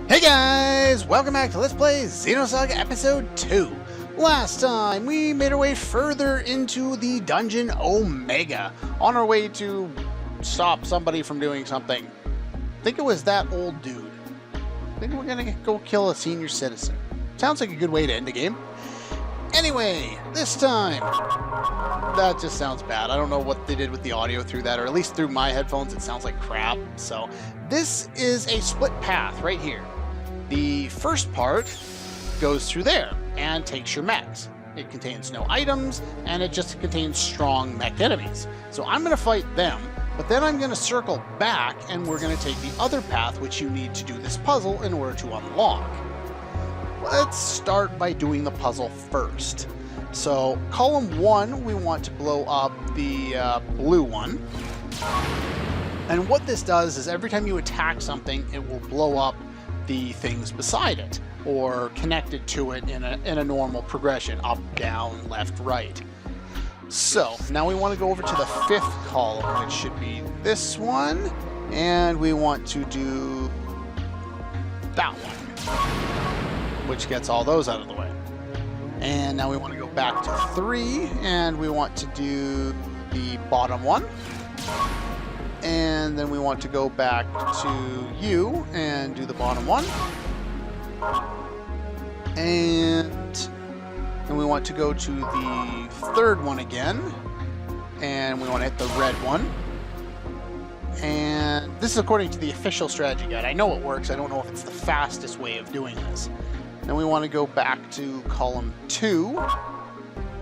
Hey guys! Welcome back to Let's Play Xenosaga Episode 2. Last time, we made our way further into the Dungeon Omega, on our way to stop somebody from doing something. I think it was that old dude. I think we're gonna go kill a senior citizen. Sounds like a good way to end the game. Anyway, this time, that just sounds bad. I don't know what they did with the audio through that, or at least through my headphones, it sounds like crap. So, this is a split path right here. The first part goes through there and takes your mechs. It contains no items, and it just contains strong mech enemies. So I'm going to fight them, but then I'm going to circle back, and we're going to take the other path, which you need to do this puzzle in order to unlock. Let's start by doing the puzzle first. So column 1, we want to blow up the blue one. And what this does is every time you attack something, it will blow up the things beside it, or connected to it in a normal progression, up, down, left, right. So now we want to go over to the 5th column, which should be this one, and we want to do that one, which gets all those out of the way. And now we want to go back to 3, and we want to do the bottom one. And then we want to go back to you and do the bottom one. And we want to go to the 3rd one again. And we want to hit the red one. And this is according to the official strategy guide. I know it works. I don't know if it's the fastest way of doing this. Then we want to go back to column 2.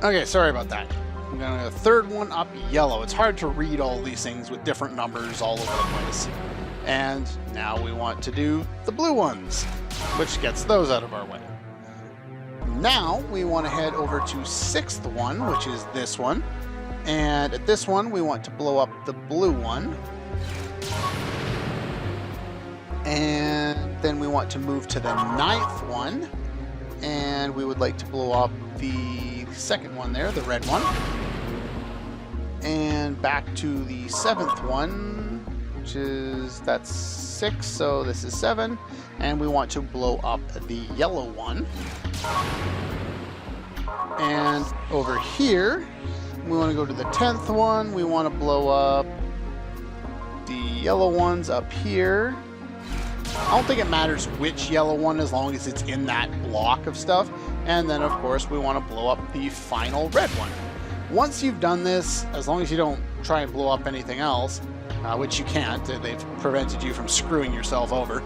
Okay, sorry about that. I'm going to 3rd one up yellow. It's hard to read all these things with different numbers all over the place. And now we want to do the blue ones, which gets those out of our way. Now we want to head over to 6th one, which is this one. And at this one, we want to blow up the blue one. And then we want to move to the 9th one. And we would like to blow up the 2nd one there, the red one. And back to the 7th one, which is, that's 6, so this is 7. And we want to blow up the yellow one. And over here, we want to go to the 10th one. We want to blow up the yellow ones up here. I don't think it matters which yellow one as long as it's in that block of stuff. And then, of course, we want to blow up the final red one. Once you've done this, as long as you don't try and blow up anything else, which you can't, they've prevented you from screwing yourself over,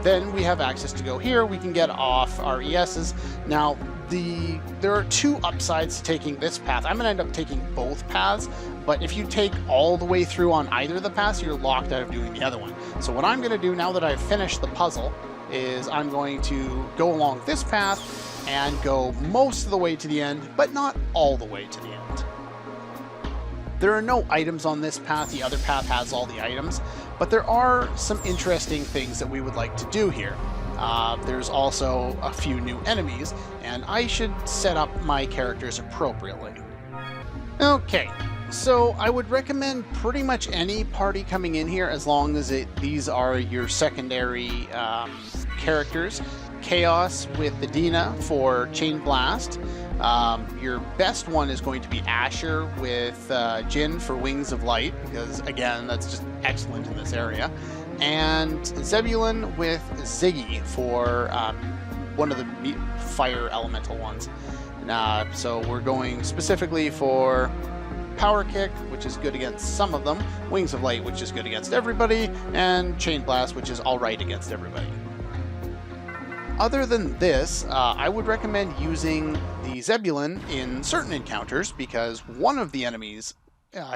then we have access to go here. We can get off our ESs. Now, there are 2 upsides to taking this path. I'm going to end up taking both paths, but if you take all the way through on either of the paths, you're locked out of doing the other one. So what I'm going to do now that I've finished the puzzle is I'm going to go along this path and go most of the way to the end, but not all the way to the end. There are no items on this path. The other path has all the items, but there are some interesting things that we would like to do here. There's also a few new enemies, and I should set up my characters appropriately. Okay, so I would recommend pretty much any party coming in here as long as these are your secondary characters. Chaos with the Dina for Chain Blast. Your best one is going to be Asher with Jin for Wings of Light, because again, that's just excellent in this area. And Zebulon with Ziggy for one of the fire elemental ones. So we're going specifically for Power Kick, which is good against some of them, Wings of Light, which is good against everybody, and Chain Blast, which is alright against everybody. Other than this, I would recommend using the Zebulon in certain encounters, because one of the enemies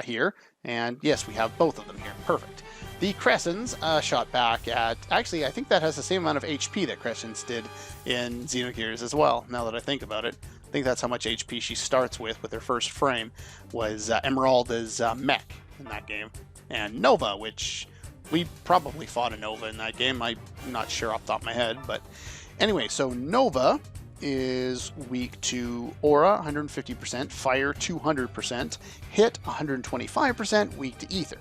here, and yes, we have both of them here, perfect. The Crescents shot back at, actually I think that has the same amount of HP that Crescents did in Xenogears as well, now that I think about it. I think that's how much HP she starts with her first frame, was Emeralda's mech in that game. And Nova, which we probably fought a Nova in that game, I'm not sure off the top of my head, but anyway, so Nova is weak to Aura, 150%, Fire, 200%, Hit, 125%, weak to Ether.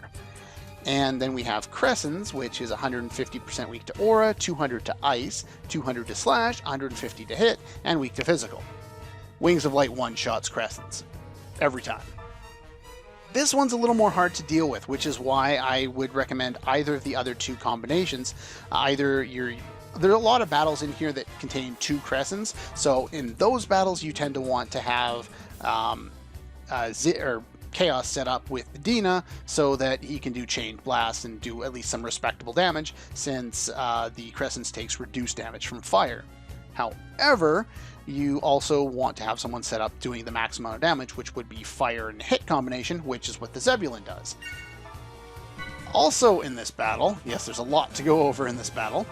And then we have Crescents, which is 150% weak to aura, 200 to ice, 200 to slash, 150 to hit, and weak to physical. Wings of Light one-shots Crescents. Every time. This one's a little more hard to deal with, which is why I would recommend either of the other two combinations. There are a lot of battles in here that contain 2 Crescents, so in those battles you tend to want to have Chaos set up with Dina so that he can do Chain Blast and do at least some respectable damage, since the Crescents takes reduced damage from fire. However, you also want to have someone set up doing the max amount of damage, which would be fire and hit combination, which is what the Zebulon does. Also in this battle, yes, there's a lot to go over in this battle,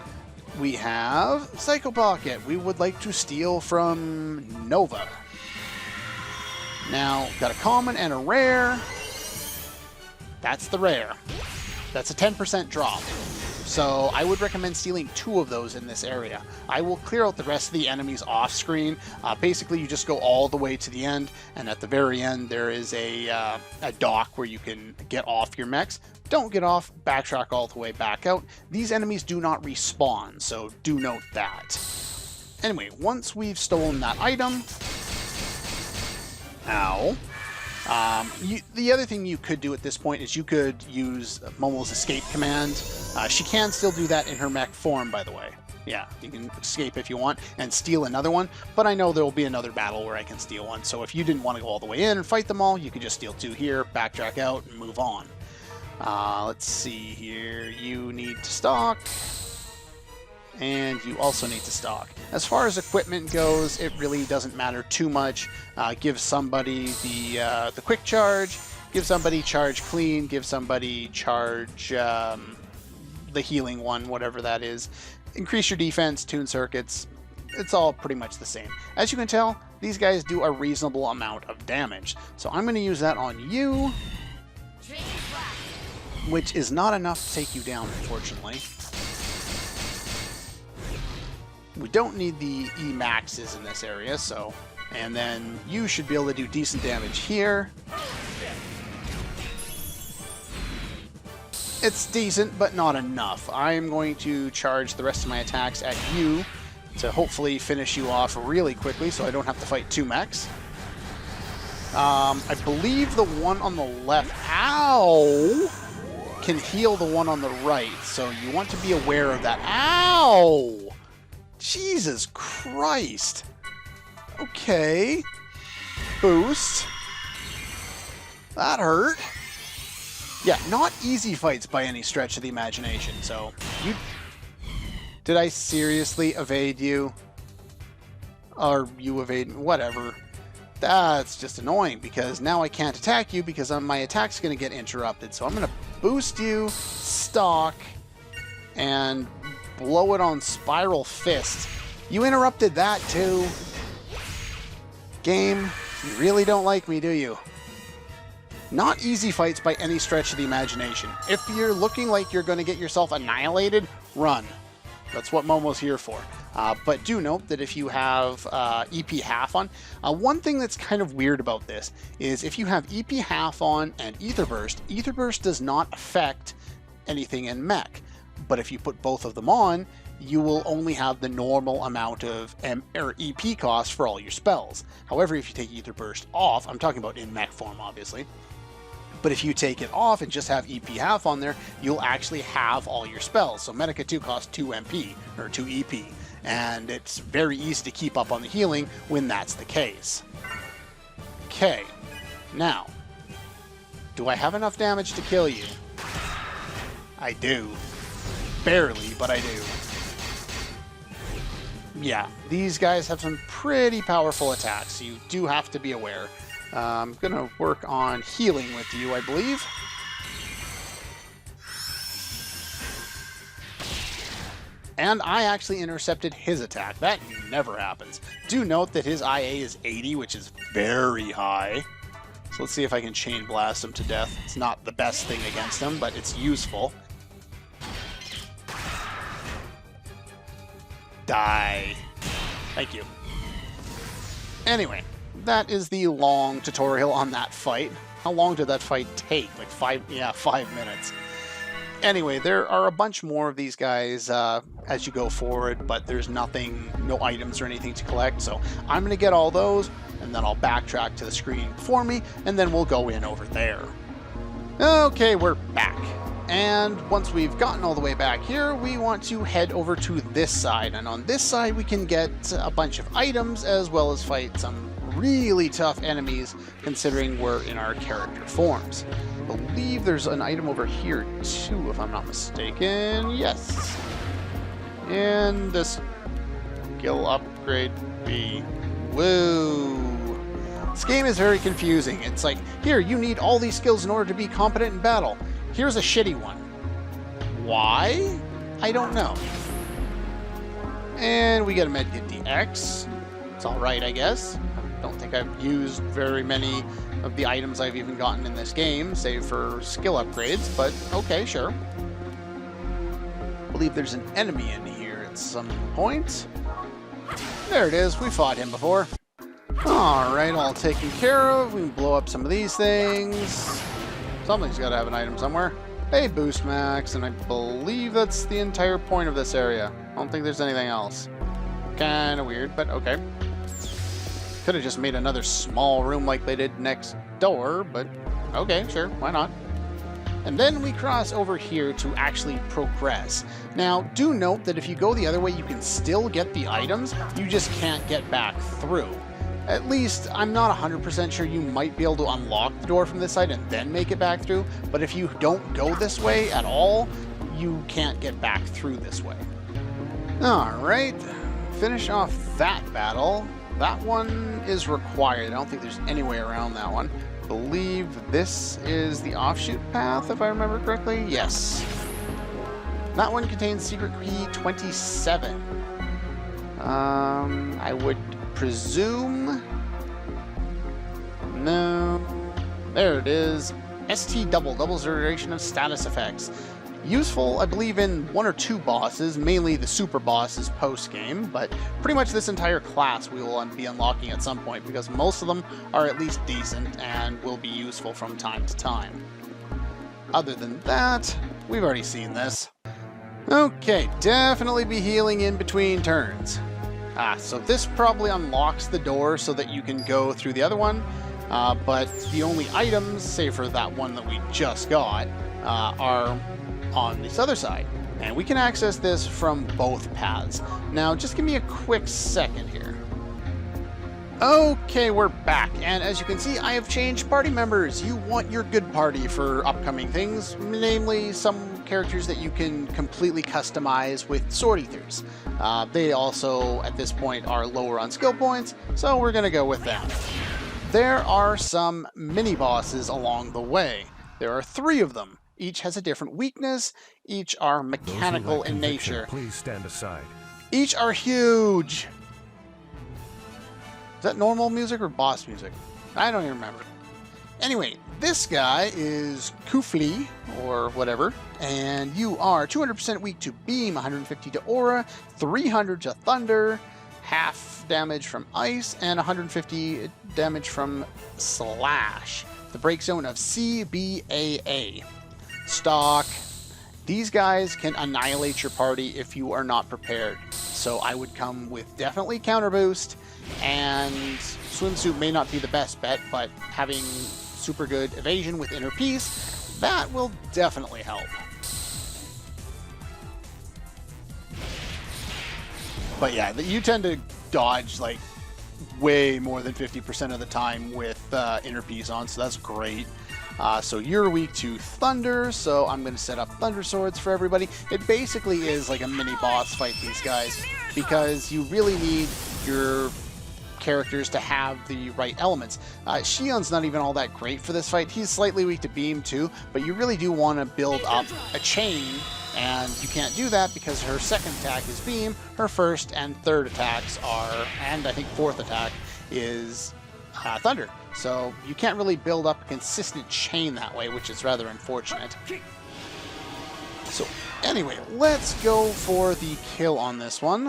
we have Psycho Pocket. We would like to steal from Nova. Now, got a common and a rare. That's the rare. That's a 10% drop. So I would recommend stealing 2 of those in this area. I will clear out the rest of the enemies off screen. Basically, you just go all the way to the end, and at the very end there is a dock where you can get off your mechs. Don't get off, backtrack all the way back out. These enemies do not respawn, so do note that. Anyway, once we've stolen that item... Ow. The other thing you could do at this point is you could use Momo's escape command. She can still do that in her mech form, by the way. Yeah, you can escape if you want and steal another one, but I know there will be another battle where I can steal one, so if you didn't want to go all the way in and fight them all, you could just steal 2 here, backtrack out, and move on. Let's see here. You need to stock. And you also need to stock. As far as equipment goes, it really doesn't matter too much. Give somebody the quick charge, give somebody charge clean, give somebody charge the healing one, whatever that is. Increase your defense, tune circuits. It's all pretty much the same. As you can tell, these guys do a reasonable amount of damage. So I'm going to use that on you, which is not enough to take you down, unfortunately. We don't need the E-Maxes in this area, so... And then you should be able to do decent damage here. It's decent, but not enough. I'm going to charge the rest of my attacks at you to hopefully finish you off really quickly so I don't have to fight 2 mechs. I believe the one on the left... Ow! Can heal the one on the right, so you want to be aware of that. Ow! Jesus Christ. Okay. Boost. That hurt. Yeah, not easy fights by any stretch of the imagination, so... Did I seriously evade you? Or you evade me? Whatever. That's just annoying, because now I can't attack you because my attack's going to get interrupted. So I'm going to boost you, stock, and... blow it on Spiral Fist. You interrupted that too. Game, you really don't like me, do you? Not easy fights by any stretch of the imagination. If you're looking like you're going to get yourself annihilated, run. That's what Momo's here for. But do note that if you have EP half on, one thing that's kind of weird about this is if you have EP half on and Ether Burst does not affect anything in mech. But if you put both of them on, you will only have the normal amount of EP cost for all your spells. However, if you take Ether Burst off, I'm talking about in mech form, obviously, but if you take it off and just have EP half on there, you'll actually have all your spells. So Medica 2 costs 2 MP, or 2 EP, and it's very easy to keep up on the healing when that's the case. Okay, now, do I have enough damage to kill you? I do. Barely, but I do. Yeah, these guys have some pretty powerful attacks, so you do have to be aware. I'm going to work on healing with you, I believe. And I actually intercepted his attack. That never happens. Do note that his IA is 80, which is very high. So let's see if I can Chain Blast him to death. It's not the best thing against him, but it's useful. Die. Thank you. Anyway, that is the long tutorial on that fight. How long did that fight take? Like 5 minutes. Anyway, there are a bunch more of these guys as you go forward, but there's nothing, no items or anything to collect. So I'm going to get all those, and then I'll backtrack to the screen before me, and then we'll go in over there. Okay, we're back. And once we've gotten all the way back here, we want to head over to this side. And on this side, we can get a bunch of items as well as fight some really tough enemies, considering we're in our character forms. I believe there's an item over here too, if I'm not mistaken. Yes. And this skill upgrade B. Woo. This game is very confusing. It's like, here, you need all these skills in order to be competent in battle. Here's a shitty one. Why? I don't know. And we get a medkit DX. It's alright, I guess. I don't think I've used very many of the items I've even gotten in this game, save for skill upgrades, but okay, sure. I believe there's an enemy in here at some point. There it is, we fought him before. Alright, all taken care of. We can blow up some of these things. Something's got to have an item somewhere. Hey, boost max, and I believe that's the entire point of this area. I don't think there's anything else. Kinda weird, but okay. Could have just made another small room like they did next door, but okay, sure, why not? And then we cross over here to actually progress. Now, do note that if you go the other way, you can still get the items, you just can't get back through. At least, I'm not 100% sure. You might be able to unlock the door from this side and then make it back through, but if you don't go this way at all, you can't get back through this way. Alright, finish off that battle. That one is required. I don't think there's any way around that one. I believe this is the offshoot path, if I remember correctly. Yes. That one contains secret key 27. I would presume... No. There it is. ST double duration of status effects. Useful, I believe, in one or two bosses, mainly the super bosses post-game, but pretty much this entire class we will be unlocking at some point, because most of them are at least decent and will be useful from time to time. Other than that, we've already seen this. Okay, definitely be healing in between turns. So this probably unlocks the door so that you can go through the other one, but the only items, save for that one that we just got, are on this other side. And we can access this from both paths. Now, just give me a quick second here. Okay, we're back, and as you can see, I have changed party members. You want your good party for upcoming things, namely some characters that you can completely customize with Sword Eaters. They also, at this point, are lower on skill points, so we're gonna go with them. There are some mini-bosses along the way. There are 3 of them. Each has a different weakness. Each are mechanical in nature. Please stand aside. Each are huge. Is that normal music or boss music? I don't even remember. Anyway, this guy is Kufli, or whatever, and you are 200% weak to Beam, 150 to Aura, 300 to Thunder, half damage from Ice, and 150 damage from Slash. The break zone of CBAA. Stock. These guys can annihilate your party if you are not prepared. So I would come with definitely counter boost, and swimsuit may not be the best bet, but having super good evasion with inner peace, that will definitely help. But yeah, you tend to dodge like way more than 50% of the time with inner peace on, so that's great. So you're weak to Thunder, so I'm going to set up Thunder Swords for everybody. It basically is like a mini boss fight, these guys, because you really need your characters to have the right elements. Shion's not even all that great for this fight. He's slightly weak to Beam too, but you really do want to build up a chain, and you can't do that because her second attack is Beam, her first and third attacks are, and I think fourth attack is Thunder. So you can't really build up a consistent chain that way, which is rather unfortunate. So anyway, let's go for the kill on this one.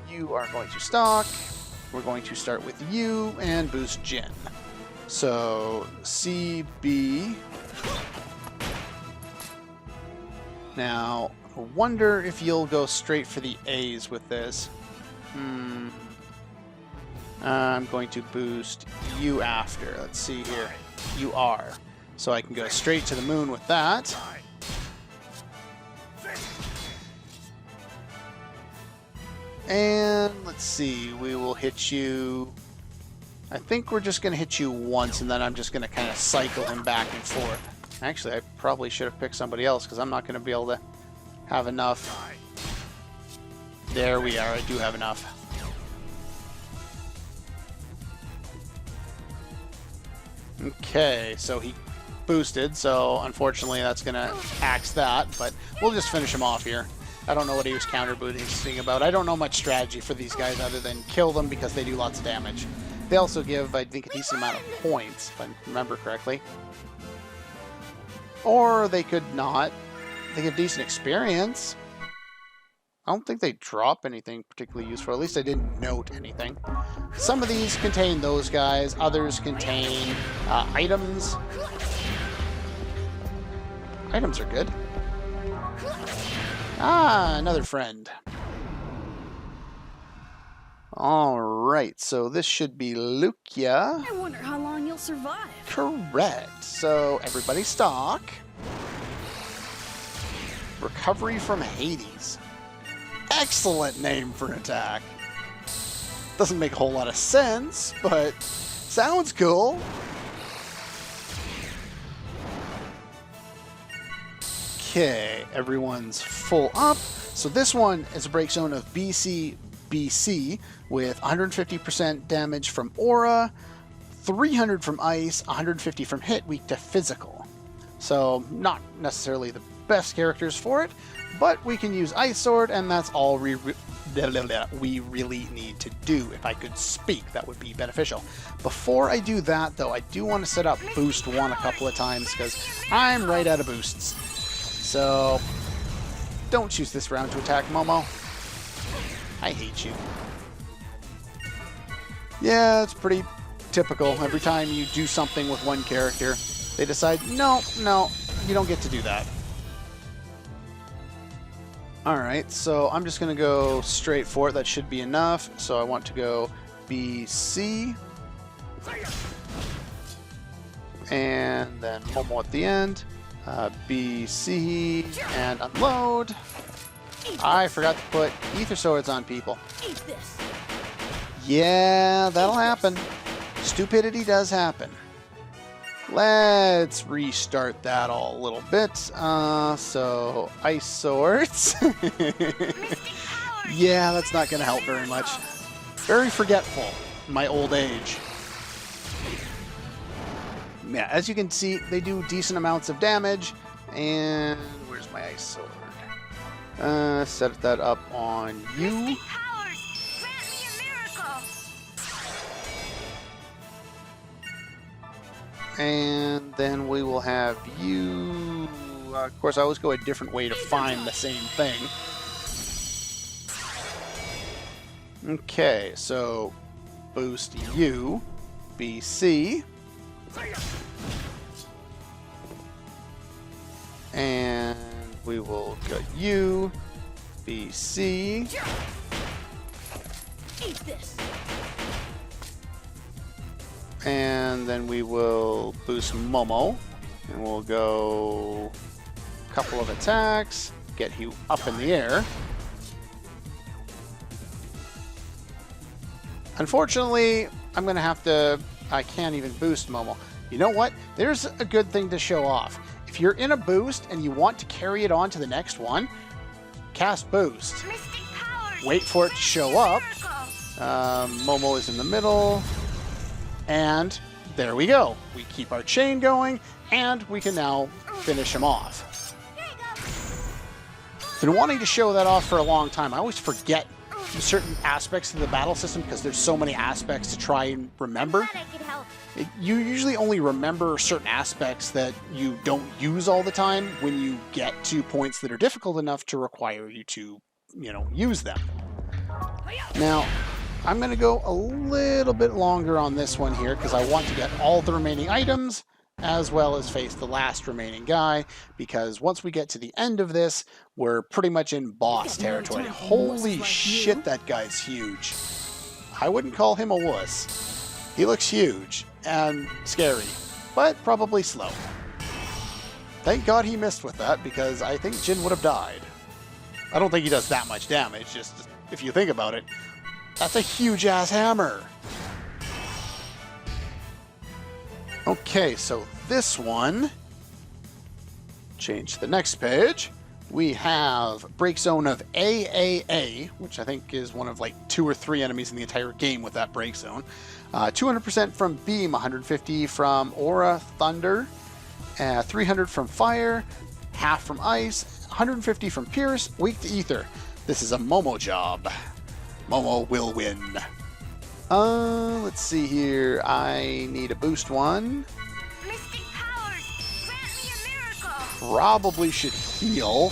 You are going to stock. We're going to start with you and boost Jin. So CB. Now, I wonder if you'll go straight for the A's with this. I'm going to boost you after. Let's see here. You are. So I can go straight to the moon with that. And let's see, we will hit you. I think we're just going to hit you once, and then I'm just going to kind of cycle him back and forth. Actually, I probably should have picked somebody else, because I'm not going to be able to have enough. There we are, I do have enough. Okay, so he boosted, so unfortunately that's going to axe that, but we'll just finish him off here. I don't know what he was counter boosting about. I don't know much strategy for these guys other than kill them because they do lots of damage. They also give, I think, a decent amount of points, if I remember correctly. Or they could not. They give decent experience. I don't think they drop anything particularly useful. At least I didn't note anything. Some of these contain those guys. Others contain items. Items are good. Ah, another friend. Alright, so this should be Lucia. I wonder how long you'll survive. Correct. So, everybody stock. Recovery from Hades. Excellent name for an attack. Doesn't make a whole lot of sense, but sounds cool. Okay, everyone's full up. So this one is a break zone of BC with 150% damage from aura, 300 from ice, 150 from hit, weak to physical. So not necessarily the best characters for it, but we can use Ice Sword, and that's all we really need to do. If I could speak, that would be beneficial. Before I do that, though, I do want to set up Boost 1 a couple of times, because I'm right out of boosts. So, don't choose this round to attack Momo. I hate you. Yeah, it's pretty typical. Every time you do something with one character, they decide, no, you don't get to do that. Alright, so I'm just going to go straight for it. That should be enough. So I want to go BC. And then Momo at the end. BC and unload. I forgot to put ether swords on people. Yeah, that'll happen. Stupidity does happen. Let's restart that all a little bit. So, ice swords. Yeah, that's not going to help very much. Very forgetful in my old age. Yeah, as you can see, they do decent amounts of damage. And where's my ice sword? Set that up on you. And then we will have you. Of course, I always go a different way to find the same thing. Okay, so boost you, BC. And we will get you, BC. Eat this. And then we will boost Momo. And we'll go a couple of attacks, get you up in the air. Unfortunately, I'm going to have to... I can't even boost Momo. You know what? There's a good thing to show off. If you're in a boost and you want to carry it on to the next one, cast boost. Wait for it to show up. Momo is in the middle. And there we go. We keep our chain going, and we can now finish him off. Been wanting to show that off for a long time. I always forget certain aspects of the battle system because there's so many aspects to try and remember. You usually only remember certain aspects that you don't use all the time when you get to points that are difficult enough to require you to, use them. Now, I'm going to go a little bit longer on this one here because I want to get all the remaining items as well as face the last remaining guy, because once we get to the end of this, we're pretty much in boss territory. Holy shit, that guy's huge. I wouldn't call him a wuss. He looks huge and scary, but probably slow. Thank God he missed with that, because I think Jin would have died. I don't think he does that much damage, just if you think about it. That's a huge-ass hammer. Okay, so this one, change to the next page. We have break zone of AAA, which I think is one of like 2 or 3 enemies in the entire game with that break zone. 200% from beam, 150 from aura, thunder, 300 from fire, half from ice, 150 from pierce, weak to ether. This is a Momo job. Momo will win. Let's see here. I need a boost one. Mystic powers, grant me a miracle. Probably should heal.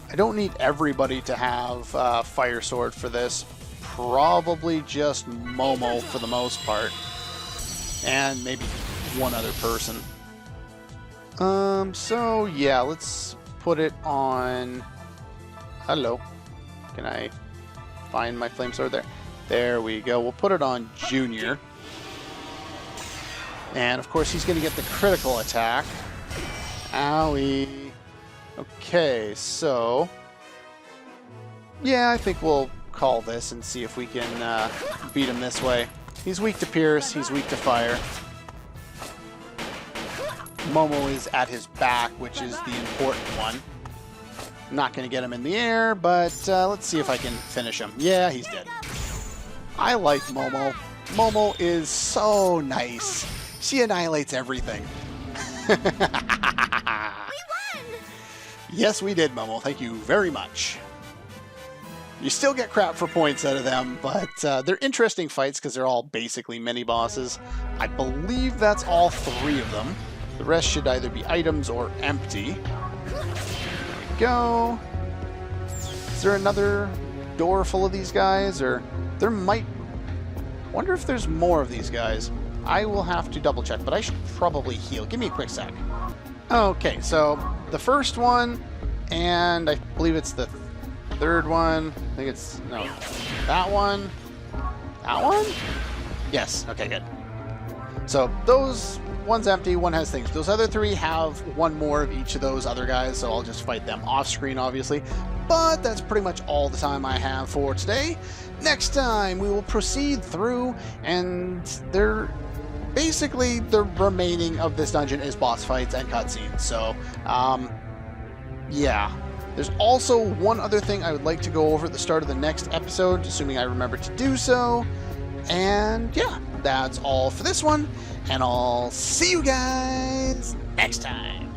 I don't need everybody to have Fire Sword for this. Probably just Momo for the most part. And maybe one other person. So yeah, let's put it on... Hello. Can I find my flame sword there? There we go. We'll put it on Junior. And of course he's going to get the critical attack. Owie. Okay, so... Yeah, I think we'll call this and see if we can beat him this way. He's weak to pierce, he's weak to fire. Momo is at his back, which is the important one. I'm not going to get him in the air, but let's see if I can finish him. Yeah, he's dead. I like Momo. Momo is so nice. She annihilates everything. We won! Yes, we did, Momo. Thank you very much. You still get crap for points out of them, but they're interesting fights because they're all basically mini-bosses. I believe that's all 3 of them. The rest should either be items or empty. There we go. Is there another door full of these guys? Or there might... I wonder if there's more of these guys. I will have to double check, but I should probably heal. Give me a quick sec. Okay, so the first one, and I believe it's the 3rd one. I think it's... No. That one. That one? Yes. Okay, good. So those... One's empty, one has things. Those other 3 have one more of each of those other guys, so I'll just fight them off screen, obviously. But that's pretty much all the time I have for today. Next time, we will proceed through, and they're basically the remaining of this dungeon is boss fights and cutscenes. So, yeah. There's also one other thing I would like to go over at the start of the next episode, assuming I remember to do so. And yeah, that's all for this one. And I'll see you guys next time.